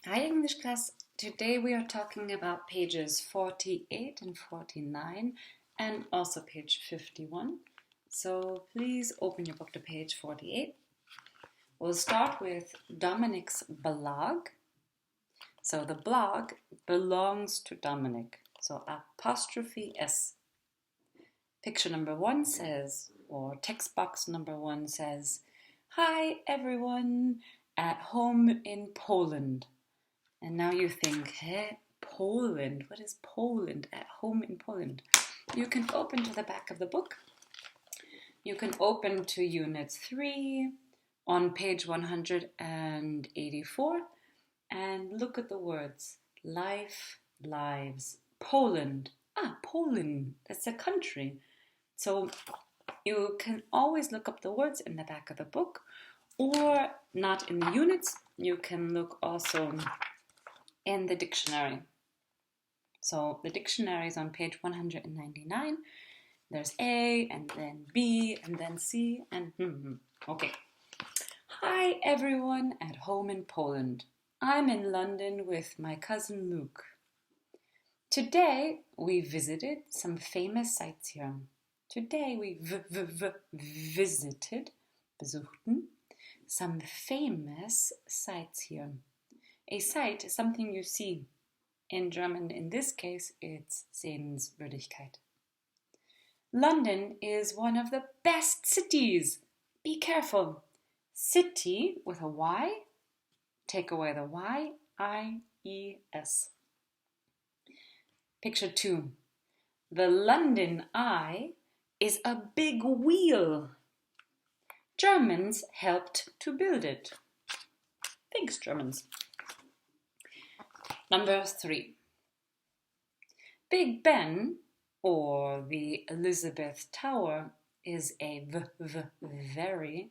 Hi English class. Today we are talking about pages 48 and 49 and also page 51. So please open your book to page 48. We'll start with Dominic's blog. So the blog belongs to Dominic. So apostrophe S. Picture number 1 says, or text box number 1 says, "Hi everyone at home in Poland." And now you think, Poland? What is Poland? At home in Poland? You can open to the back of the book. You can open to Unit 3 on page 184 and look at the words. Life, lives, Poland. Poland, that's a country. So you can always look up the words in the back of the book, or not in the units. You can look also in the dictionary. So the dictionary is on page 199. There's A and then B and then C and Okay. Hi everyone at home in Poland. I'm in London with my cousin Luke. Today we visited some famous sites here. Today we visited, besuchten, some famous sites here. A site is something you see. In German, in this case, it's Sehenswürdigkeit. London is one of the best cities. Be careful. City with a Y. Take away the Y. I-E-S. Picture 2. The London Eye is a big wheel. Germans helped to build it. Thanks, Germans. Number 3. Big Ben, or the Elizabeth Tower, is a very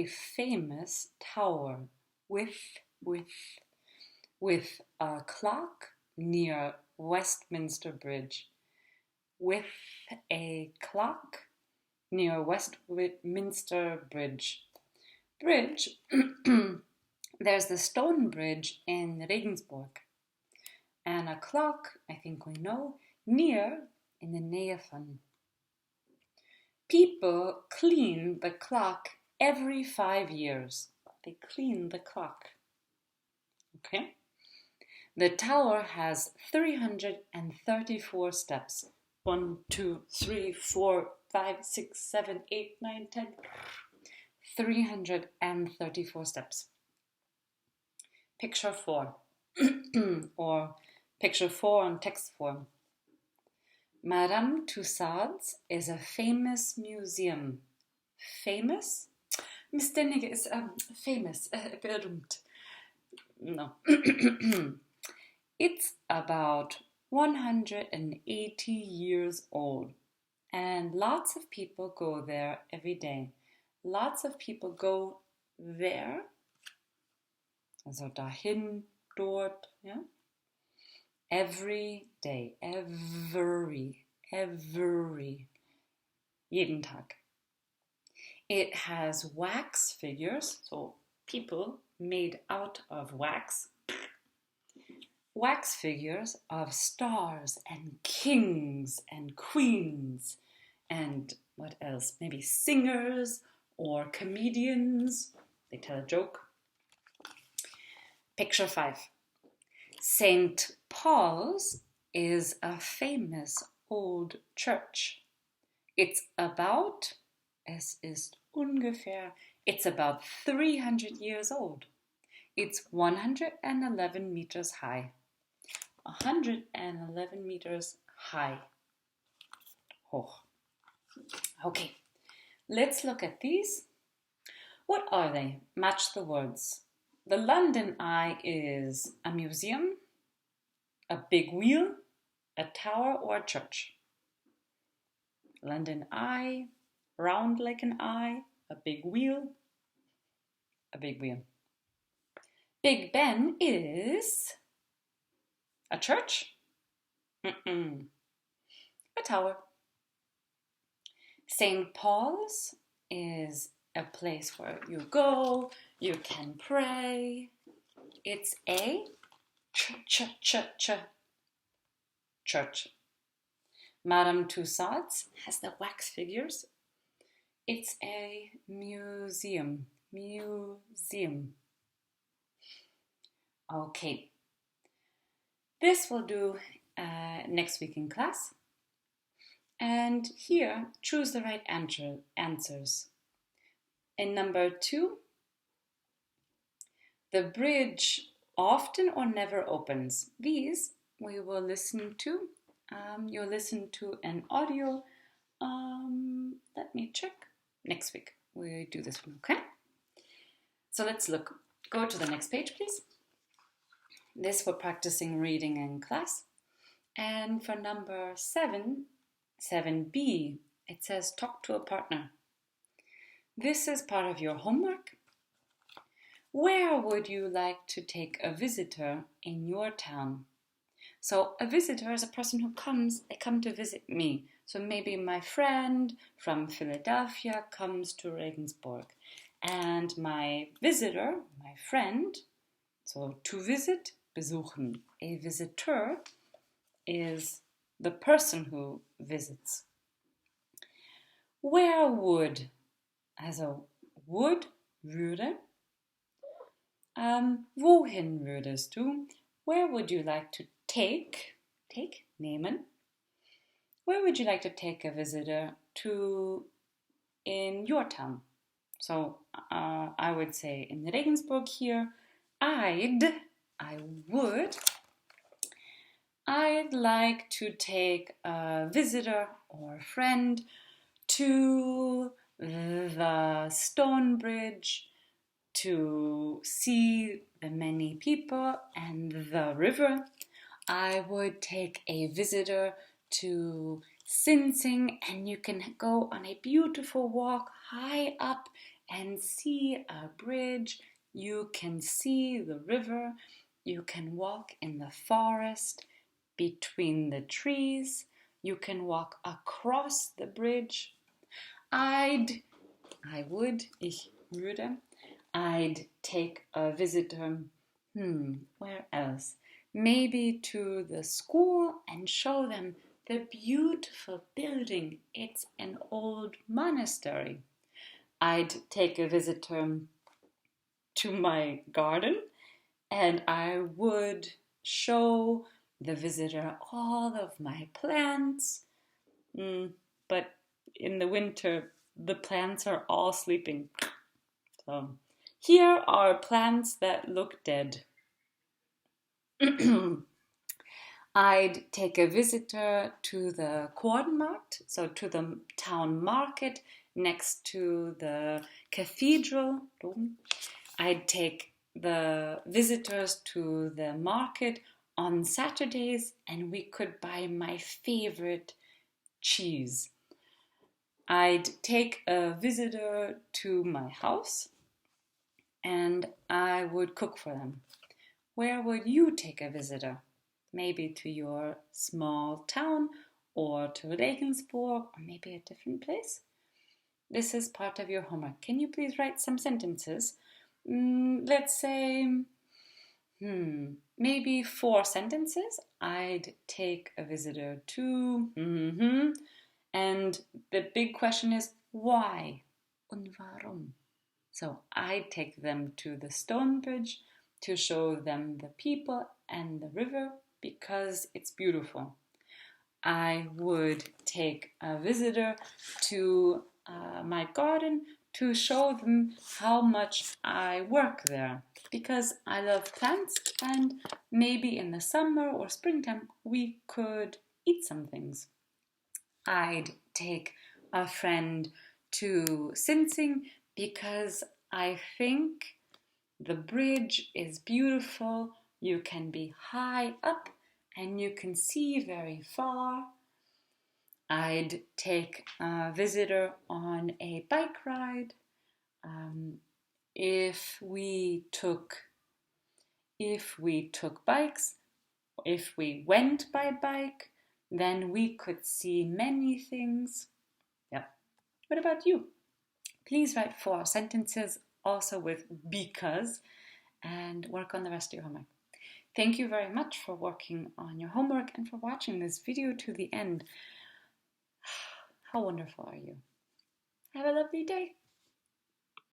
famous tower with a clock near Westminster Bridge. With a clock near Westminster Bridge. There's the stone bridge in Regensburg. And a clock, I think we know, near in the Nähe von. People clean the clock every 5 years. They clean the clock. Okay? The tower has 334 steps. 1, 2, 3, 4, 5, 6, 7, 8, 9, 10. 334 steps. Picture 4, or picture 4 on text form. Madame Tussauds is a famous museum. Famous? Miss Dennige is famous, berühmt. No. It's about 180 years old, and lots of people go there every day. Lots of people go there. Also dahin, dort, ja? Every day, jeden Tag. It has wax figures, so people made out of wax. Wax figures of stars and kings and queens and what else? Maybe singers or comedians. They tell a joke. Picture 5. St. Paul's is a famous old church. It's about 300 years old. It's 111 meters high. 111 meters high. Hoch. Okay, let's look at these. What are they? Match the words. The London Eye is a museum, a big wheel, a tower, or a church. London Eye, round like an eye, a big wheel, a big wheel. Big Ben is a church, a tower. St. Paul's is a place where you go, you can pray. It's a church. Madame Tussauds has the wax figures. It's a museum. Okay. This will do next week in class. And here, choose the right answers. In number 2, the bridge often or never opens. These we will listen to. You'll listen to an audio. Let me check. Next week we do this one, okay? So let's look. Go to the next page, please. This for practicing reading in class. And for number 7, 7b, it says talk to a partner. This is part of your homework. Where would you like to take a visitor in your town? So a visitor is a person who they come to visit me. So maybe my friend from Philadelphia comes to Regensburg. And my visitor, my friend, so to visit, besuchen. A visitor is the person who visits. Where would, also would, würde, wohin würdest du? Where would you like to nehmen? Where would you like to take a visitor to in your town? So I would say in Regensburg here, I'd like to take a visitor or a friend to the stone bridge to see the many people and the river. I would take a visitor to Sinzing, and you can go on a beautiful walk high up and see a bridge. You can see the river. You can walk in the forest between the trees. You can walk across the bridge. ich würde, I'd take a visitor, where else? Maybe to the school and show them the beautiful building. It's an old monastery. I'd take a visitor to my garden and I would show the visitor all of my plants. But in the winter, the plants are all sleeping. So here are plants that look dead. I'd take a visitor to the Kornmarkt, so to the town market next to the cathedral. I'd take the visitors to the market on Saturdays and we could buy my favorite cheese. I'd take a visitor to my house and I would cook for them. Where would you take a visitor? Maybe to your small town or to Regensburg or maybe a different place? This is part of your homework. Can you please write some sentences? Let's say, maybe 4 sentences. I'd take a visitor to, and the big question is why und warum? So I'd take them to the stone bridge to show them the people and the river because it's beautiful. I would take a visitor to my garden to show them how much I work there because I love plants and maybe in the summer or springtime we could eat some things. I'd take a friend to Sinzing because I think the bridge is beautiful. You can be high up and you can see very far. I'd take a visitor on a bike ride. If we took bikes, if we went by bike, then we could see many things. Yeah. What about you? Please write 4 sentences also with because and work on the rest of your homework. Thank you very much for working on your homework and for watching this video to the end. How wonderful are you? Have a lovely day.